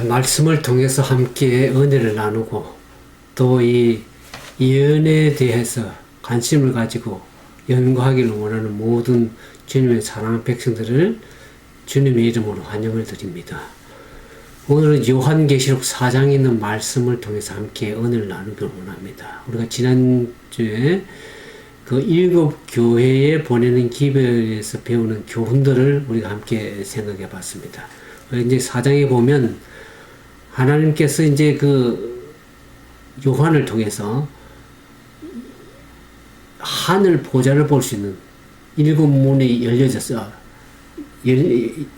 말씀을 통해서 함께 은혜를 나누고 또 이 예언에 대해서 관심을 가지고 연구하기를 원하는 모든 주님의 사랑하는 백성들을 주님의 이름으로 환영을 드립니다. 오늘은 요한계시록 4장에 있는 말씀을 통해서 함께 은혜를 나누기를 원합니다. 우리가 지난주에 그 7교회에 보내는 기별에서 배우는 교훈들을 우리가 함께 생각해 봤습니다. 이제 4장에 보면 하나님께서 이제 그 요한을 통해서 하늘 보좌를 볼 수 있는 7문이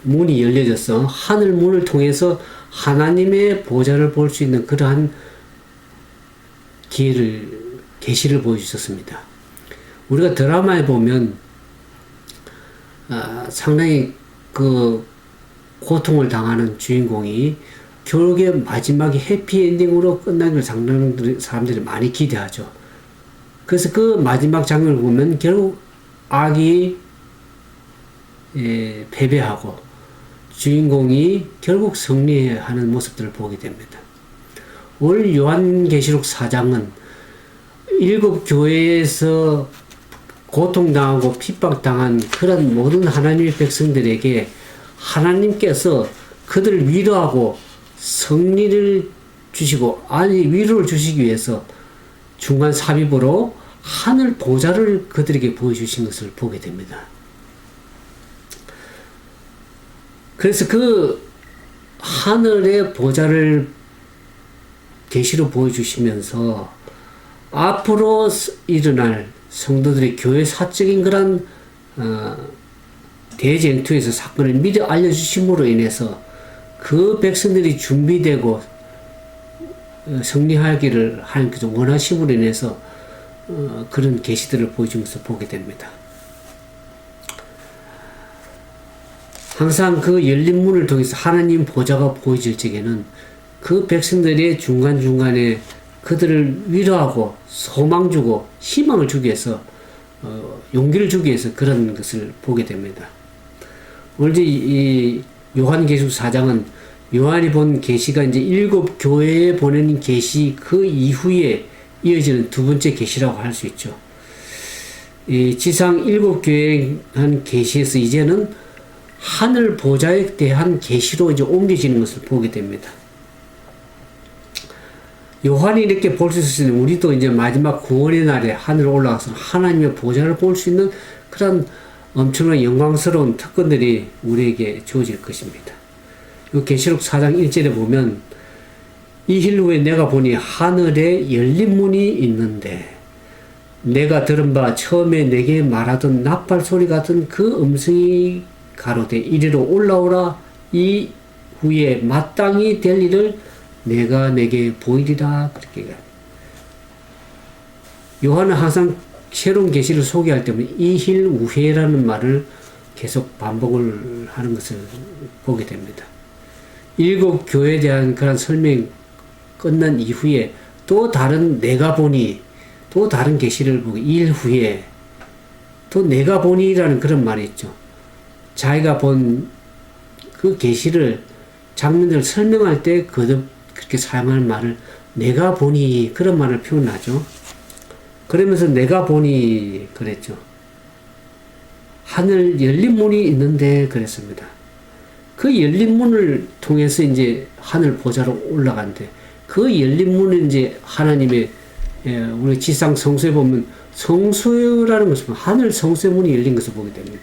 문이 열려져서 하늘 문을 통해서 하나님의 보좌를 볼 수 있는 그러한 계시를 보여주셨습니다. 우리가 드라마에 보면 상당히 그 고통을 당하는 주인공이 결국에 마지막에 해피엔딩으로 끝나기를 사람들이 많이 기대하죠. 그래서 그 마지막 장면을 보면 결국 악이 패배하고 주인공이 결국 승리하는 모습들을 보게 됩니다. 오늘 요한계시록 4장은 7교회에서 고통당하고 핍박당한 그런 모든 하나님의 백성들에게 하나님께서 그들을 위로하고 승리를 주시고 위로를 주시기 위해서 중간 삽입으로 하늘 보좌를 그들에게 보여주신 것을 보게 됩니다. 그래서 그 하늘의 보좌를 계시로 보여주시면서 앞으로 일어날 성도들의 교회 사적인 그런 대쟁투에서 사건을 미리 알려주심으로 인해서 그 백성들이 준비되고 승리하기를 하나님께서 원하심으로 인해서 그런 계시들을 보여주면서 보게 됩니다. 항상 그 열린 문을 통해서 하나님 보좌가 보여질 적에는 그 백성들의 중간중간에 그들을 위로하고 소망 주고 희망을 주기 위해서 용기를 주기 위해서 그런 것을 보게 됩니다. 오늘 이 요한계시록 4장은 요한이 본 계시가 이제 7교회에 보내는 계시 그 이후에 이어지는 두 번째 계시라고 할 수 있죠. 이 지상 7교회에 한 계시에서 이제는 하늘 보좌에 대한 계시로 이제 옮겨지는 것을 보게 됩니다. 요한이 이렇게 볼 수 있으니 우리도 이제 마지막 구원의 날에 하늘에 올라가서 하나님의 보좌를 볼 수 있는 그런 엄청난 영광스러운 특권들이 우리에게 주어질 것입니다. 이 계시록 4장 1절에 보면 이힐 후에 내가 보니 하늘에 열린 문이 있는데 내가 들은 바 처음에 내게 말하던 나팔 소리 같은 그 음성이 가로되 이리로 올라오라 이 후에 마땅히 될 일을 내가 내게 보이리라. 그렇게 요한은 항상 새로운 계시를 소개할 때면 이힐 우회라는 말을 계속 반복을 하는 것을 보게 됩니다. 7교회에 대한 그런 설명이 끝난 이후에 또 다른 내가 보니 또 다른 계시를 보고 일 후에 또 내가 보니라는 그런 말이 있죠. 자기가 본 그 계시를 장면들을 설명할 때 그렇게 사용하는 말을 내가 보니 그런 말을 표현하죠. 그러면서 내가 보니 그랬죠. 하늘 열린 문이 있는데 그랬습니다. 그 열린 문을 통해서 이제 하늘 보좌로 올라간대. 그 열린 문은 이제 하나님의 우리 지상 성소에 보면 성소라는 것은 하늘 성소의 문이 열린 것을 보게 됩니다.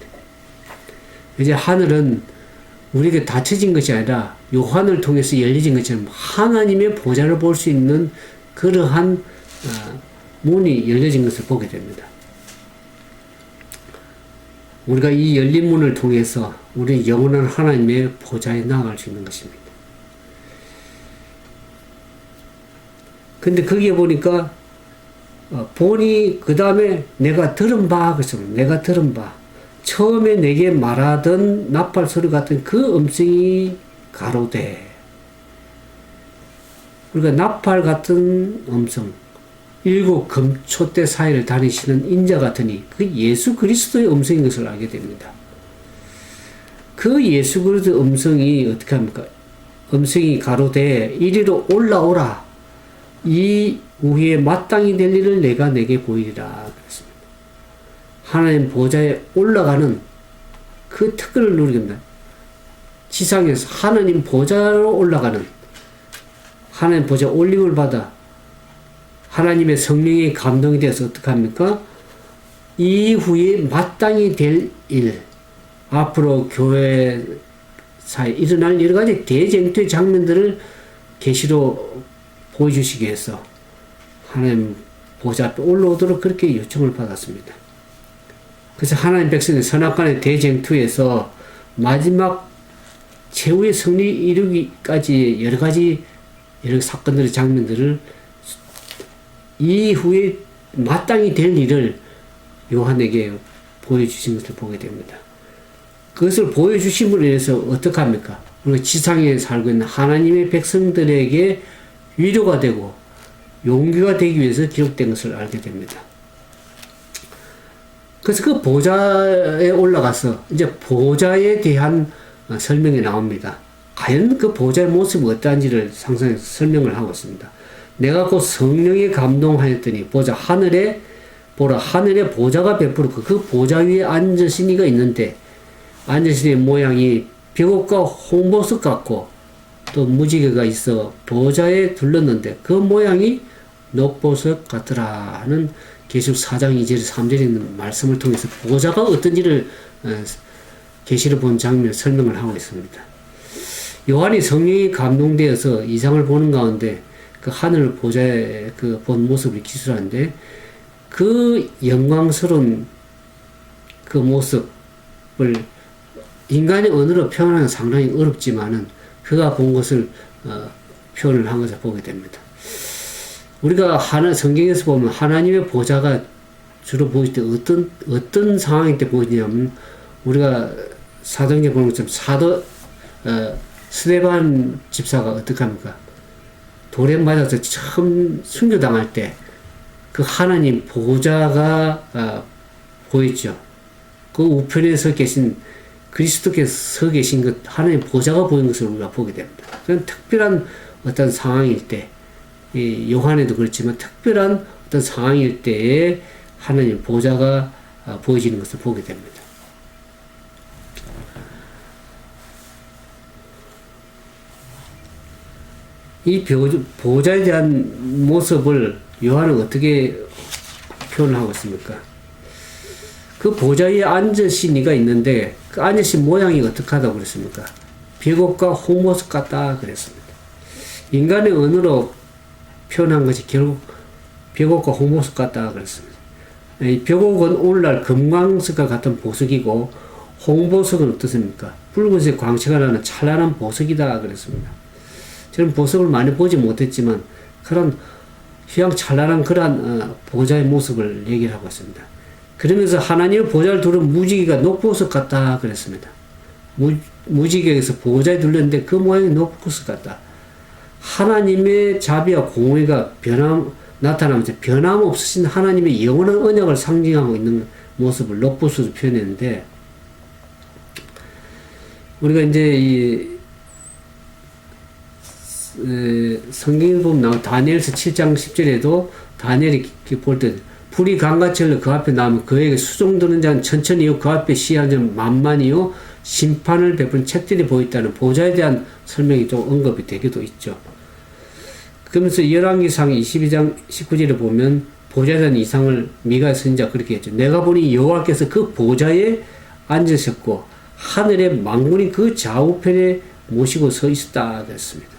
이제 하늘은 우리에게 닫혀진 것이 아니라 요한을 통해서 열려진 것처럼 하나님의 보좌를 볼 수 있는 그러한 문이 열려진 것을 보게 됩니다. 우리가 이 열린 문을 통해서 우리 영원한 하나님의 보좌에 나아갈 수 있는 것입니다. 근데 거기에 보니까 보니 그 다음에 내가 들은 바 그랬습니다. 내가 들은 바 처음에 내게 말하던 나팔 소리 같은 그 음성이 가로되 우리가 나팔 같은 음성 7 금초대 사이를 다니시는 인자 같으니 그 예수 그리스도의 음성인 것을 알게 됩니다. 그 예수 그리스도의 음성이 어떻게 합니까? 음성이 가로되 이리로 올라오라. 이 우위에 마땅히 될 일을 내가 내게 보이리라. 그랬습니다. 하나님 보좌에 올라가는 그 특권을 누리게 됩니다. 지상에서 하나님 보좌로 올라가는, 하나님 보좌 올림을 받아 하나님의 성령의 감동이 되어서 어떻게 합니까? 이후에 마땅히 될 일, 앞으로 교회사에 일어날 여러 가지 대쟁투의 장면들을 계시로 보여주시기 위해서 하나님 보좌 앞에 올라오도록 그렇게 요청을 받았습니다. 그래서 하나님 백성의 선악간의 대쟁투에서 마지막 최후의 승리 이루기까지 여러 가지 사건들의 장면들을 이후에 마땅히 될 일을 요한에게 보여주신 것을 보게 됩니다. 그것을 보여주심으로 인해서 어떻게 합니까? 우리가 지상에 살고 있는 하나님의 백성들에게 위로가 되고 용기가 되기 위해서 기록된 것을 알게 됩니다. 그래서 그 보좌에 올라가서 이제 보좌에 대한 설명이 나옵니다. 과연 그 보좌의 모습이 어떠한지를 상상해서 설명을 하고 있습니다. 내가 곧 성령에 감동하였더니 보자 하늘에 보라 하늘에 보좌가 베풀었고 그 보좌 위에 앉으신 이가 있는데 앉으신 이의 모양이 벽옥과 홍보석 같고 또 무지개가 있어 보좌에 둘렀는데 그 모양이 녹보석 같더라 하는 계시록 4장 2절 3절에 있는 말씀을 통해서 보좌가 어떤지를 계시를 본 장면을 설명을 하고 있습니다. 요한이 성령이 감동되어서 이상을 보는 가운데 그 하늘 보좌의 그 본 모습을 기술하는데 그 영광스러운 그 모습을 인간의 언어로 표현하는 상당히 어렵지만은 그가 본 것을 표현을 한 것을 보게 됩니다. 우리가 성경에서 보면 하나님의 보좌가 주로 보일 때 어떤 상황일 때 보이냐면 우리가 사도행전 보는 것처럼 스데반 집사가 어떻게 합니까? 돌에 맞아서 처음 순교당할 때 그 하나님 보좌가 보였죠. 그 우편에 서 계신 그리스도께서 서 계신 것 하나님 보좌가 보인 것을 우리가 보게 됩니다. 그런 특별한 어떤 상황일 때, 이 요한에도 그렇지만 특별한 어떤 상황일 때에 하나님 보좌가 보여지는 것을 보게 됩니다. 이 보좌에 대한 모습을 요한은 어떻게 표현하고 있습니까? 그 보좌 위에 앉으신 이가 있는데 그 앉으신 모양이 어떻게 하다고 그랬습니까? 벽옥과 홍보석 같다 그랬습니다. 인간의 언어로 표현한 것이 결국 벽옥과 홍보석 같다 그랬습니다. 이 벽옥은 오늘날 금광석과 같은 보석이고 홍보석은 어떻습니까? 붉은색 광채가 나는 찬란한 보석이다 그랬습니다. 저는 보석을 많이 보지 못했지만 그런 휘황찬란한 그러한 보좌의 모습을 얘기를 하고 있습니다. 그러면서 하나님의 보좌를 두른 무지개가 녹보석 같다 그랬습니다. 무지개에서 보좌에 둘렀는데 그 모양이 녹보석 같다. 하나님의 자비와 공의가 나타나면서 변함없으신 하나님의 영원한 언약을 상징하고 있는 모습을 녹보석으로 표현했는데 우리가 이제 성경에 보면 나온 다니엘서 7장 10절에도 다니엘이 볼 때 불이 강같이 흘러 그 앞에 나오면 그에게 수종드는 자는 천천히요 그 앞에 시하는 만만히요 심판을 베푸는 책들이 보였다는 보좌에 대한 설명이 좀 언급이 되기도 있죠. 그러면서 열왕기상 22장 19절에 보면 보좌에 대한 이상을 미가 선지자가 그렇게 했죠. 내가 보니 여호와께서 그 보좌에 앉으셨고 하늘의 만군이 그 좌우편에 모시고 서 있었다 그랬습니다.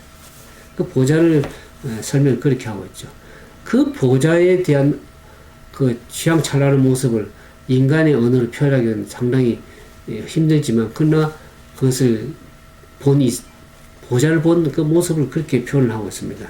그 보좌를 설명을 그렇게 하고 있죠. 그 보좌에 대한 그 휘황찬란한 모습을 인간의 언어로 표현하기는 상당히 힘들지만 그러나 그것을 보좌를 본 그 모습을 그렇게 표현을 하고 있습니다.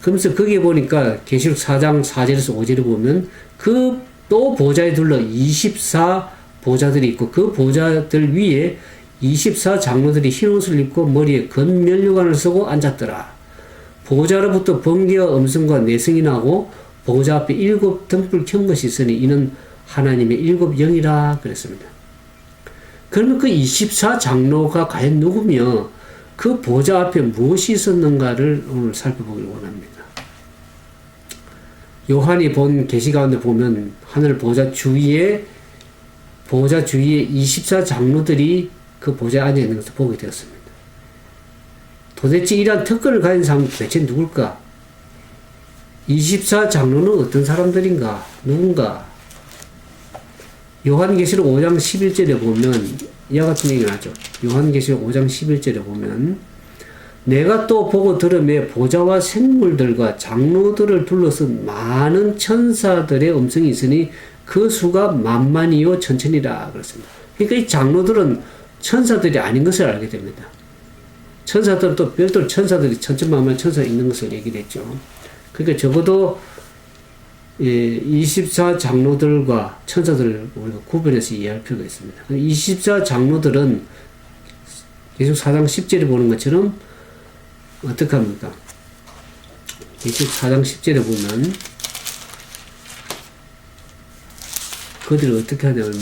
그러면서 거기에 보니까 계시록 4장 4절에서 5절에 보면 그 또 보좌에 둘러 24 보좌들이 있고 그 보좌들 위에 24 장로들이 흰 옷을 입고 머리에 건면류관을 쓰고 앉았더라. 보좌로부터 번개와 음성과 내성이 나고 보좌 앞에 7 등불 켠 것이 있으니 이는 하나님의 7 영이라 그랬습니다. 그러면 그 24 장로가 과연 누구며 그 보좌 앞에 무엇이 있었는가를 오늘 살펴보기를 원합니다. 요한이 본 계시 가운데 보면 하늘 보좌 주위에 24장로들이 그 보좌에 앉아 있는 것을 보게 되었습니다. 도대체 이러한 특권을 가진 사람은 대체 누굴까? 24장로는 어떤 사람들인가? 누군가? 요한계시록 5장 11절에 보면 이와 같은 얘기가 나죠. 요한계시록 5장 11절에 보면 내가 또 보고 들으매 보좌와 생물들과 장로들을 둘러쓴 많은 천사들의 음성이 있으니 그 수가 만만이요 천천이라 그랬습니다. 그러니까 이 장로들은 천사들이 아닌 것을 알게 됩니다. 천사들은 또 별도로 천사들이 천천만만 천사 있는 것을 얘기를 했죠. 그러니까 적어도 24장로들과 천사들을 우리가 구별해서 이해할 필요가 있습니다. 24장로들은 계속 4장 10절에 보는 것처럼 어떻게 합니까? 계속 4장 10절에 보면 그들을 어떻게 하냐면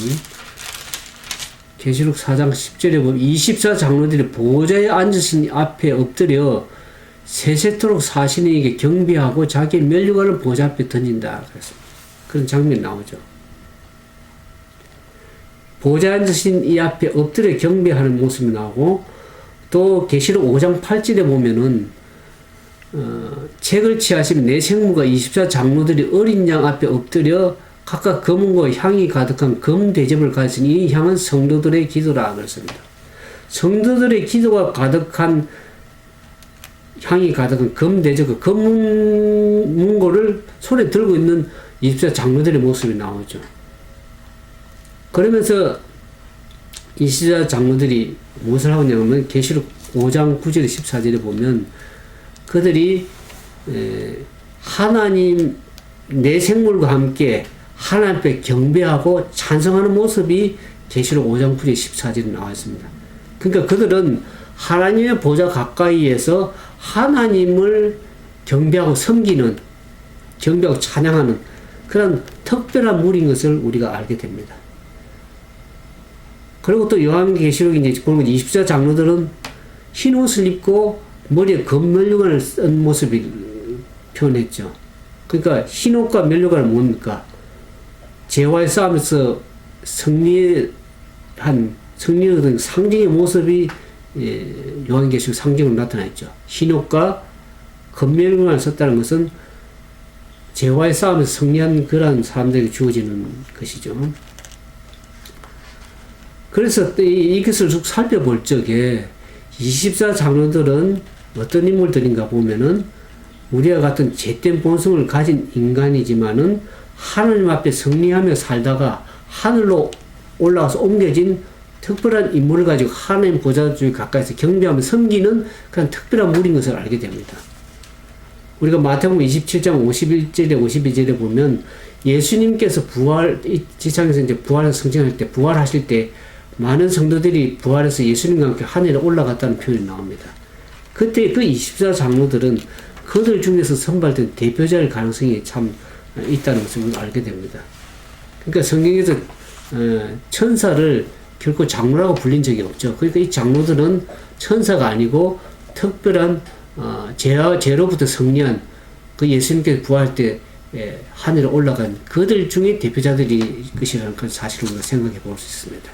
계시록 4장 10절에 보면 24장로들이 보좌에 앉으신 앞에 엎드려 세세토록 사신에게 경배하고 자기 면류관을 보좌 앞에 던진다. 그랬습니다. 그런 장면이 나오죠. 보좌에 앉으신 이 앞에 엎드려 경배하는 모습이 나오고 또 계시록 5장 8절에 보면은 책을 취하시면 내 생무가 24장로들이 어린 양 앞에 엎드려 각각 검은과 향이 가득한 검 대접을 가지니 이 향은 성도들의 기도라 그랬습니다. 성도들의 기도가 가득한 향이 가득한 검 대접, 그 검문고를 손에 들고 있는 24장로들의 모습이 나오죠. 그러면서 24장로들이 무엇을 하고 있냐면 계시록 5장 9절 14절에 보면 그들이 하나님 내 생물과 함께 하나님 앞에 경배하고 찬송하는 모습이 계시록 5장 9절 14절에 나와 있습니다. 그러니까 그들은 하나님의 보좌 가까이에서 하나님을 경배하고 섬기는, 경배하고 찬양하는 그런 특별한 무리인 것을 우리가 알게 됩니다. 그리고 또 요한계시록에 이제 보는 24장로들은 흰 옷을 입고 머리에 금면류관을 쓴 모습을 표현했죠. 그러니까 흰 옷과 면류관은 뭡니까? 죄와의 싸움에서 승리의 어떤 상징의 모습이 요한계시록 상징으로 나타나 있죠. 흰 옷과 금면류관을 썼다는 것은 죄와의 싸움에서 승리한 그런 사람들에게 주어지는 것이죠. 그래서 이것을 쭉 살펴볼 적에 24장로들은 어떤 인물들인가 보면은 우리와 같은 죄된 본성을 가진 인간이지만은 하나님 앞에 승리하며 살다가 하늘로 올라가서 옮겨진 특별한 인물을 가지고 하나님 보좌 주에 가까이서 경배하며 섬기는 그런 특별한 무리인 것을 알게 됩니다. 우리가 마태복음 27장 51절에 52절에 보면 예수님께서 이 지상에서 이제 부활해서 승진할 때, 부활하실 때 많은 성도들이 부활해서 예수님과 함께 하늘에 올라갔다는 표현이 나옵니다. 그때 그 24장로들은 그들 중에서 선발된 대표자일 가능성이 참 있다는 것을 우리가 알게 됩니다. 그러니까 성경에서 천사를 결코 장로라고 불린 적이 없죠. 그러니까 이 장로들은 천사가 아니고 특별한 죄로부터 승리한 그 예수님께서 부활할 때 하늘에 올라간 그들 중에 대표자들이 것이라는 그 사실을 우리가 생각해 볼 수 있습니다.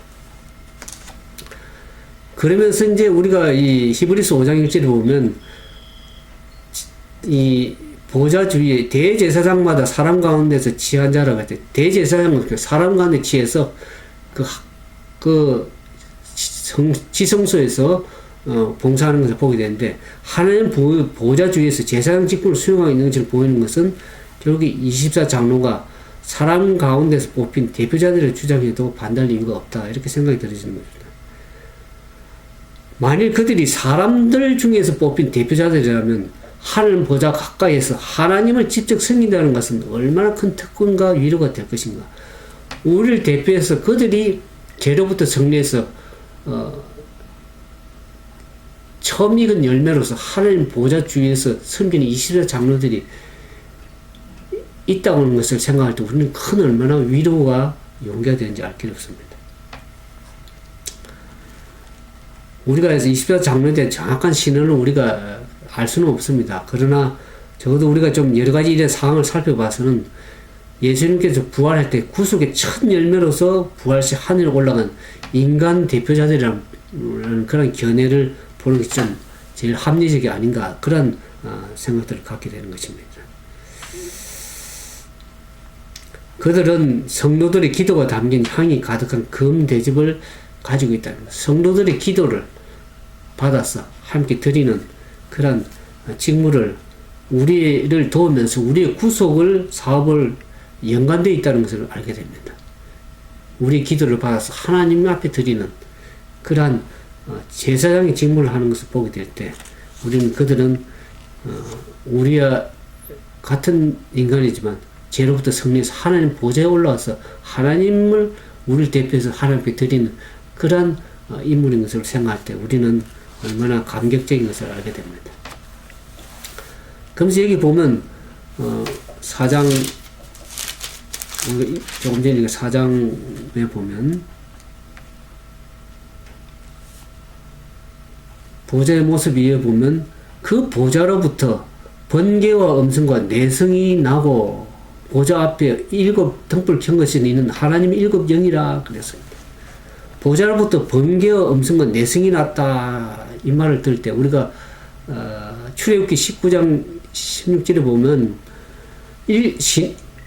그러면서 이제 우리가 이 히브리서 5장 1절에 보면 이 보좌 주위에 대제사장마다 사람 가운데서 취한 자라고 할 때 대제사장은 사람 가운데 취해서 지성소에서 봉사하는 것을 보게 되는데 하나님 보좌 주위에서 제사장 직분을 수행하고 있는 것을 보이는 것은 결국 24장로가 사람 가운데서 뽑힌 대표자들을 주장해도 반대할 이유가 없다 이렇게 생각이 들어지는 겁니다. 만일 그들이 사람들 중에서 뽑힌 대표자들이라면 하나님 보좌 가까이에서 하나님을 직접 섬긴다는 것은 얼마나 큰 특권과 위로가 될 것인가. 우리를 대표해서 그들이 죄로부터 승리해서 처음 익은 열매로서 하나님 보좌 주위에서 섬기는 24장로들이 있다고 하는 것을 생각할 때 우리는 큰 얼마나 위로가 용기가 되는지 알 길이 없습니다. 우리가 해서 24 장로에 대한 정확한 신원을 우리가 알 수는 없습니다. 그러나 적어도 우리가 좀 여러 가지 일의 상황을 살펴봐서는 예수님께서 부활할 때 구속의 첫 열매로서 부활 시 하늘에 올라간 인간 대표자들이라는 그런 견해를 보는 게 좀 제일 합리적이 아닌가 그런 생각들을 갖게 되는 것입니다. 그들은 성도들의 기도가 담긴 향이 가득한 금 대접을 가지고 있다는 것. 성도들의 기도를 받아서 함께 드리는 그런 직무를 우리를 도우면서 우리의 구속을 사업을 연관되어 있다는 것을 알게 됩니다. 우리 기도를 받아서 하나님 앞에 드리는 그러한 제사장의 직무를 하는 것을 보게 될 때 우리는 그들은 우리와 같은 인간이지만 죄로부터 승리해서 하나님 보좌에 올라와서 하나님을 우리를 대표해서 하나님 앞에 드리는 그러한 인물인 것을 생각할 때 우리는 얼마나 감격적인 것을 알게 됩니다. 그러면서 여기 보면 4장 조금 전에 4장에 보면 보좌의 모습 위에 보면 그 보좌로부터 번개와 음성과 내성이 나고 보좌 앞에 7 등불 켠 것이 있는 하나님의 7 영이라 그랬습니다. 보좌로부터 번개와 음성과 내성이 났다 이 말을 들을 때 우리가 출애굽기 19장 16절에 보면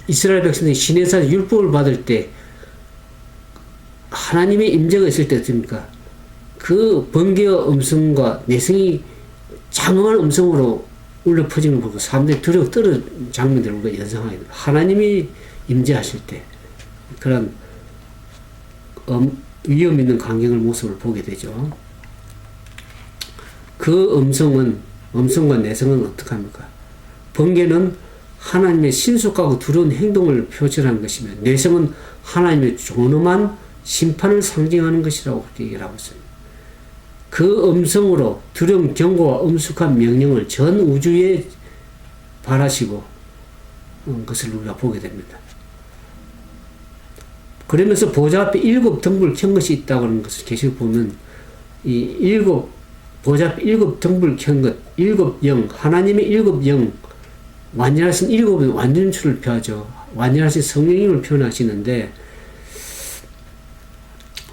이스라엘 백성들이 시내산 율법을 받을 때 하나님의 임재가 있을 때 어떻습니까? 그 번개와 음성과 내성이 장엄한 음성으로 울려 퍼지는 걸 보고 사람들이 두려워 떨어진 장면들을 우리가 연상하게 됩니다. 하나님이 임재하실 때 그런 위험 있는 광경을 모습을 보게 되죠. 그 음성과 내성은 어떻게 합니까? 번개는 하나님의 신속하고 두려운 행동을 표출하는 것이며 내성은 하나님의 존엄한 심판을 상징하는 것이라고 얘기를 하고 있습니다. 그 음성으로 두려움, 경고와 엄숙한 명령을 전 우주에 발하시고 것을 우리가 보게 됩니다. 그러면서 보좌 앞에 7 등불 켠 것이 있다고 하는 것을 계시록 보면 이 보좌 앞에 7 등불 켠 것, 7 영, 하나님의 7 영, 완전하신 7은 완전추를 표하죠. 완전하신 성령님을 표현하시는데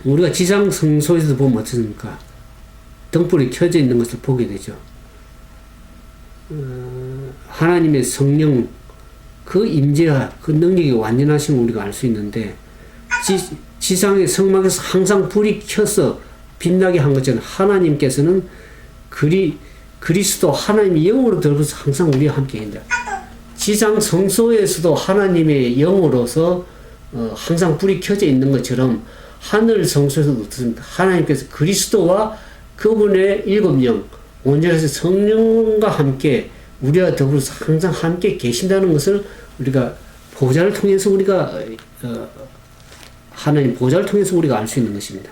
우리가 지상 성소에서 보면 어떻습니까? 등불이 켜져 있는 것을 보게 되죠. 하나님의 성령 그 임재와 그 능력이 완전하심을 우리가 알 수 있는데 지상의 성막에서 항상 불이 켜서 빛나게 한 것처럼 하나님께서는 그리스도 하나님의 영으로 들어서 항상 우리와 함께 있다. 지상 성소에서도 하나님의 영으로서 항상 불이 켜져 있는 것처럼 하늘 성소에서도 어떻습니까? 하나님께서 그리스도와 그분의 7 영, 온전하신 성령과 함께 우리와 더불어서 항상 함께 계신다는 것을 우리가 보좌를 통해서 우리가 하나님 보좌를 통해서 우리가 알 수 있는 것입니다.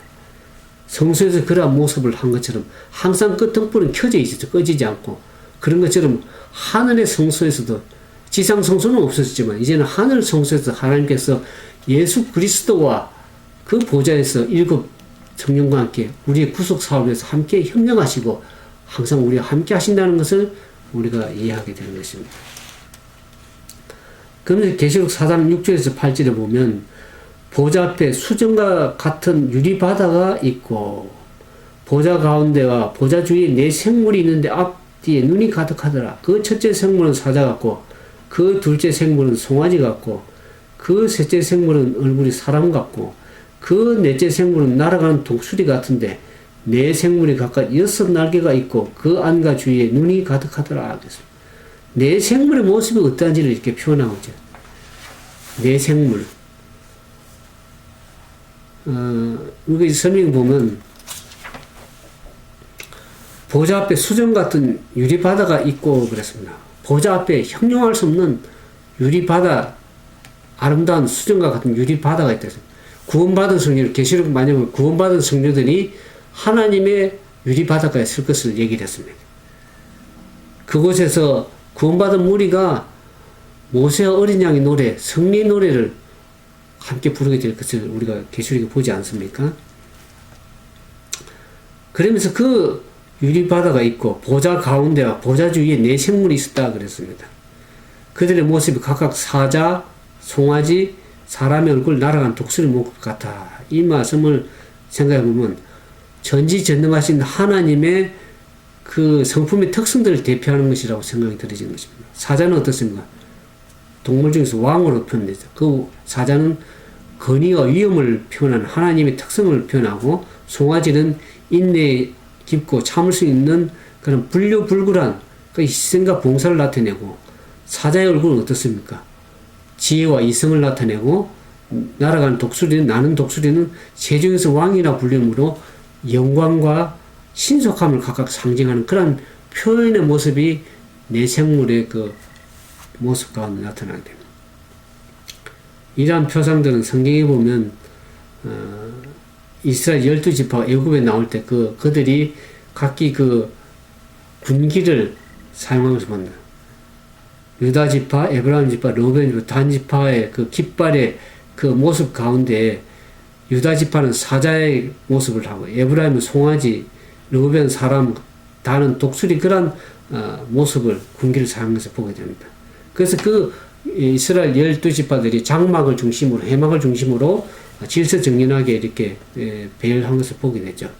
성소에서 그러한 모습을 한 것처럼 항상 그 등불은 켜져 있었죠. 꺼지지 않고. 그런 것처럼 하늘의 성소에서도 지상 성소는 없었지만 이제는 하늘 성소에서 하나님께서 예수 그리스도와 그 보좌에서 7 성령과 함께 우리의 구속 사업에서 함께 협력하시고 항상 우리와 함께 하신다는 것을 우리가 이해하게 되는 것입니다. 그런데 계시록 4장 6절에서 8절에 보면 보좌 앞에 수정과 같은 유리바다가 있고 보좌 가운데와 보좌 주위에 4 생물이 있는데 앞뒤에 눈이 가득하더라. 그 첫째 생물은 사자 같고 그 둘째 생물은 송아지 같고 그 셋째 생물은 얼굴이 사람 같고 그 넷째 생물은 날아가는 독수리 같은데 4 생물이 각각 6 날개가 있고 그 안과 주위에 눈이 가득하더라. 4 생물의 모습이 어떠한지를 이렇게 표현하고 있죠. 4 생물. 우리 설명 보면 보좌 앞에 수정 같은 유리바다가 있고 그랬습니다. 보좌 앞에 형용할 수 없는 유리바다, 아름다운 수정과 같은 유리바다가 있다. 구원받은 성녀들, 계시록 많이 보면 구원받은 성녀들이 하나님의 유리바다가에 쓸 것을 얘기를 했습니다. 그곳에서 구원받은 무리가 모세와 어린 양의 노래, 승리 노래를 함께 부르게 될 것을 우리가 계시록에 보지 않습니까? 그러면서 그 유리바다가 있고 보좌 가운데와 보좌 주위에 네 생물이 있었다 그랬습니다. 그들의 모습이 각각 사자, 송아지, 사람의 얼굴, 날아간 독수리 목것 같아. 이 말씀을 생각해보면 전지전능하신 하나님의 그 성품의 특성들을 대표하는 것이라고 생각이 들어지는 것입니다. 사자는 어떻습니까? 동물 중에서 왕으로 표현되죠. 그 사자는 권위와 위엄을 표현하는 하나님의 특성을 표현하고, 송아지는 인내 깊고 참을 수 있는 그런 불효불굴한 그 희생과 봉사를 나타내고, 사자의 얼굴은 어떻습니까? 지혜와 이성을 나타내고, 날아가는 독수리는, 나는 독수리는 세중에서 왕이라 불리므로 영광과 신속함을 각각 상징하는 그런 표현의 모습이 내 생물의 그 모습 가운데 나타나게 됩니다. 이러한 표상들은 성경에 보면 이스라엘 12지파가 애굽에 나올 때 그들이 각기 그 군기를 사용하면서 만나. 유다 지파, 에브라임 지파, 르우벤 지파, 단 지파의 그 깃발의 그 모습 가운데 유다 지파는 사자의 모습을 하고, 에브라임은 송아지, 르우벤 사람, 단은 독수리, 그런 모습을 군기를 사용해서 보게 됩니다. 그래서 그 이스라엘 12지파들이 장막을 중심으로, 회막을 중심으로 질서정연하게 이렇게 배열한 것을 보게 되죠.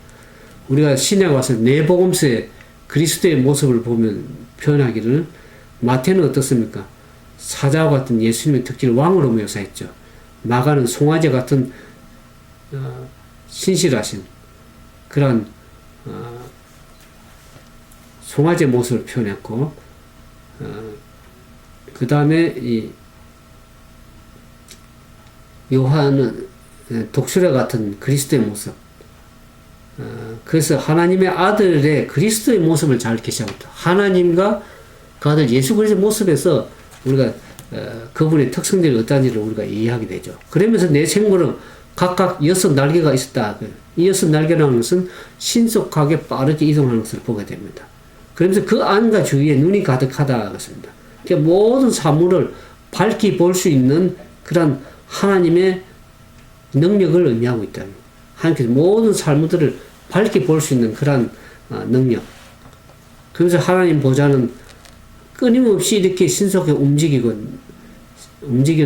우리가 신약 와서 내복음서에 그리스도의 모습을 보면 표현하기를, 마태는 어떻습니까? 사자와 같은 예수님의 특질을 왕으로 묘사했죠. 마가는 송아지 같은 신실하신 그런 송아지의 모습을 표현했고, 그 다음에 이 요한은 독수리 같은 그리스도의 모습. 그래서 하나님의 아들의 그리스도의 모습을 잘 계시하고, 하나님과 그 아들 예수 그리스도의 모습에서 우리가 그분의 특성들이 어떠한지를 우리가 이해하게 되죠. 그러면서 내 생물은 각각 6날개가 있었다. 이 6날개라는 것은 신속하게 빠르게 이동하는 것을 보게 됩니다. 그러면서 그 안과 주위에 눈이 가득하다 그렇습니다. 그러니까 모든 사물을 밝히 볼 수 있는 그런 하나님의 능력을 의미하고 있다. 하나님께서 모든 사물들을 밝히 볼 수 있는 그런 능력. 그래서 하나님 보좌는 끊임없이 이렇게 신속하게 움직이는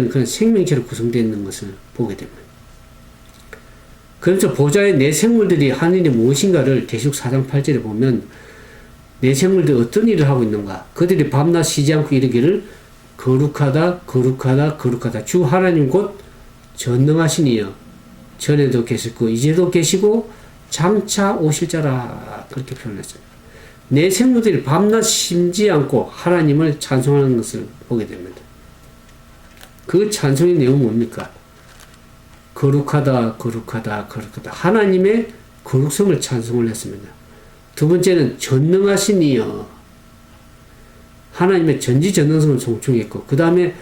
그런 생명체로 구성되어 있는 것을 보게 됩니다. 그래서 보좌의 내 생물들이 하는 일이 무엇인가를 계시록 4장 8절에 보면, 내 생물들이 어떤 일을 하고 있는가? 그들이 밤낮 쉬지 않고 이르기를 거룩하다, 거룩하다, 거룩하다. 주 하나님 곧 전능하신 이여, 전에도 계셨고 이제도 계시고 장차 오실 자라. 그렇게 표현했어요. 내 생물들이 밤낮 쉬지 않고 하나님을 찬송하는 것을 보게 됩니다. 그 찬송의 내용은 뭡니까? 거룩하다, 거룩하다, 거룩하다. 하나님의 거룩성을 찬송을 했습니다. 두 번째는 전능하신 이여. 하나님의 전지전능성을 존중했고, 그 다음에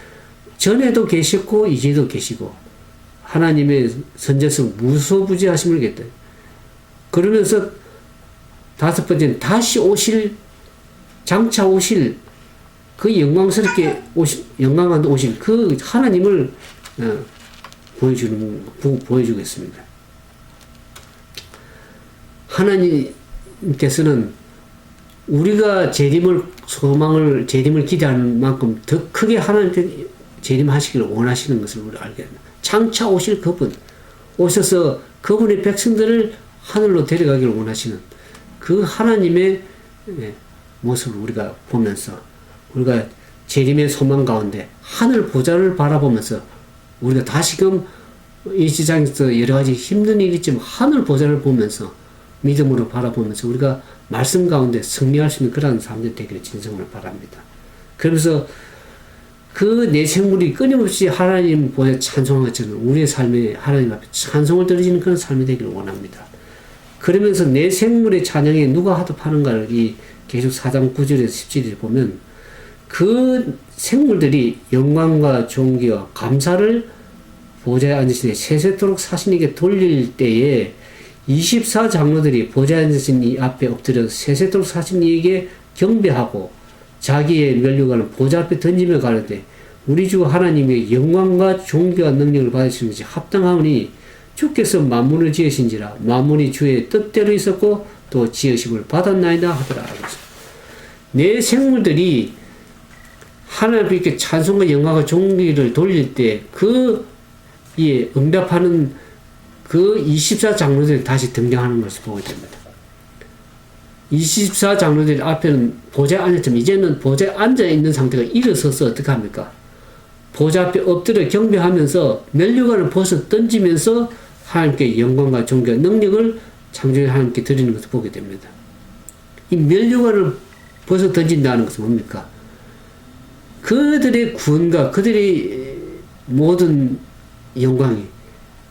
전에도 계셨고 이제도 계시고, 하나님의 선제성 무소부지하심을 겠다. 그러면서 다섯 번째는 다시 오실, 장차 오실, 그 영광스럽게 오실 그 하나님을 보여주겠습니다. 하나님께서는 우리가 재림을 기대하는 만큼 더 크게 하나님께 재림하시기를 원하시는 것을 우리가 알게 됩니다. 장차 오실 그분, 오셔서 그분의 백성들을 하늘로 데려가기를 원하시는 그 하나님의 모습을 우리가 보면서, 우리가 재림의 소망 가운데 하늘 보좌를 바라보면서, 우리가 다시금 이 세상에서 여러 가지 힘든 일이 있지만 하늘 보좌를 보면서 믿음으로 바라보면서 우리가 말씀 가운데 승리할 수 있는 그런 사람들 되기를 진성을 바랍니다. 그러면서 그 내 생물이 끊임없이 하나님 보여 찬송한 것처럼 우리의 삶에 하나님 앞에 찬송을 드리는 그런 삶이 되기를 원합니다. 그러면서 내 생물의 찬양에 누가 하답하는가를 이 계속 4장 9절에서 17절에 보면, 그 생물들이 영광과 존귀와 감사를 보좌에 앉으신 세세토록 사신에게 돌릴 때에 24장로들이 보좌에 앉으신 이 앞에 엎드려 세세토록 사신 이에게 경배하고 자기의 면류관을 보좌 앞에 던지며 가는데, 우리 주 하나님의 영광과 존귀와 능력을 받으시는 것이 합당하오니 주께서 만물을 지으신지라 만물이 주의 뜻대로 있었고 또 지으심을 받았나이다 하더라. 내 생물들이 하나님께 찬송과 영광과 존귀를 돌릴 때 응답하는 그 24장로들이 다시 등장하는 것을 보게 됩니다. 24장로들 앞에는 보좌에 앉았지만 이제는 보좌에 앉아있는 상태가 일어서서 어떻게 합니까? 보좌 앞에 엎드려 경배하면서 면류관을 벗어 던지면서 하나님께 영광과 존귀와 능력을 창조의 하나님께 드리는 것을 보게 됩니다. 이 면류관을 벗어 던진다는 것은 뭡니까? 그들의 구원과 그들의 모든 영광이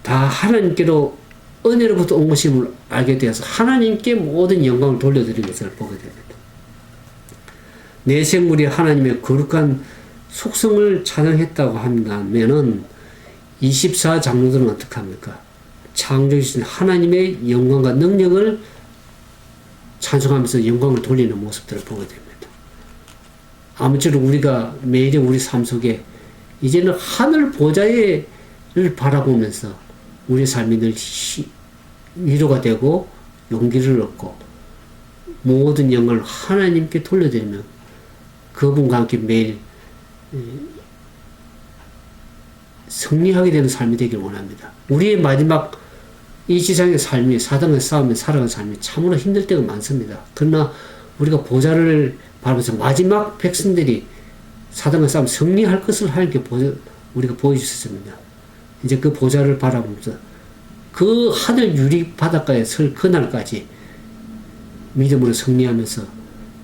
다 하나님께로 은혜로부터 온 것임을 알게 되어서 하나님께 모든 영광을 돌려드리는 것을 보게 됩니다. 내 생물이 하나님의 거룩한 속성을 찬양했다고 한다면은 24장로들은 어떻게 합니까? 창조주신 하나님의 영광과 능력을 찬송하면서 영광을 돌리는 모습들을 보게 됩니다. 아무쪼록 우리가 매일 우리 삶 속에 이제는 하늘 보좌를 바라보면서 우리 삶이 늘 위로가 되고 용기를 얻고 모든 영광을 하나님께 돌려드리면 그분과 함께 매일 승리하게 되는 삶이 되길 원합니다. 우리의 마지막 이 지상의 삶이 사단과 싸우며 살아가는 삶이 참으로 힘들 때가 많습니다. 그러나 우리가 보좌를 바라보면서 마지막 백성들이 사단과 싸우며 승리할 것을 하나님께 우리가 보여주셨습니다. 이제 그 보좌를 바라보면서 그 하늘 유리 바닷가에 설 그날까지 믿음으로 승리하면서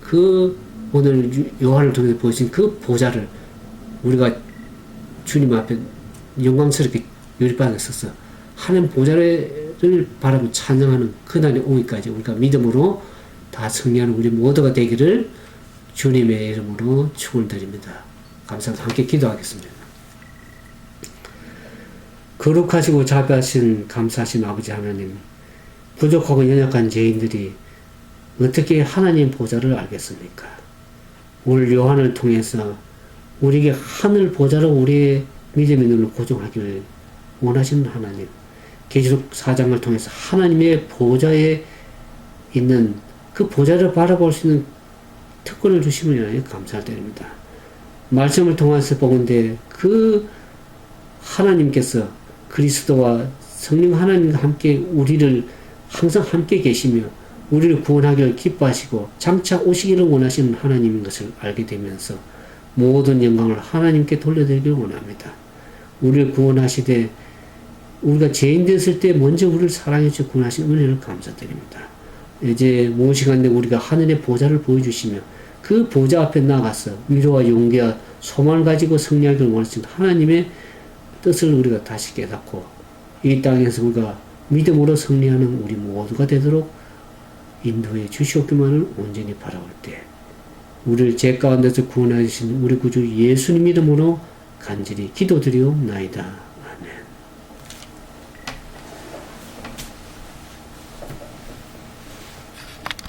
그 오늘 요한을 통해서 보여준 그 보좌를 우리가 주님 앞에 영광스럽게 유리바닥에 서서 하나님 보좌를 바라보며 찬양하는 그날이 오기까지 우리가 믿음으로 다 승리하는 우리 모두가 되기를 주님의 이름으로 축원드립니다. 감사합니다. 함께 기도하겠습니다. 거룩하시고 자비하신 감사하신 아버지 하나님, 부족하고 연약한 죄인들이 어떻게 하나님 보좌를 알겠습니까? 오늘 요한을 통해서 우리에게 하늘 보좌로 우리의 믿음의 눈을 고정하기를 원하시는 하나님, 계시록 4장을 통해서 하나님의 보좌에 있는 그 보좌를 바라볼 수 있는 특권을 주심을 인하여 감사드립니다. 말씀을 통해서 보건대 그 하나님께서 그리스도와 성령 하나님과 함께 우리를 항상 함께 계시며 우리를 구원하기를 기뻐하시고 장차 오시기를 원하시는 하나님인 것을 알게 되면서 모든 영광을 하나님께 돌려드리길 원합니다. 우리를 구원하시되 우리가 죄인 됐을 때 먼저 우리를 사랑해 주시고 구원하신 은혜를 감사드립니다. 이제 무엇인간데 우리가 하늘의 보좌를 보여주시며 그 보좌 앞에 나가서 위로와 용기와 소망을 가지고 승리하기를 원하시는 하나님의 뜻을 우리가 다시 깨닫고 이 땅에서 우리가 믿음으로 승리하는 우리 모두가 되도록 인도해 주시옵기만을 온전히 바라올 때 우리를 죄 가운데서 구원하신 우리 구주 예수님 이름으로 간절히 기도드리옵나이다.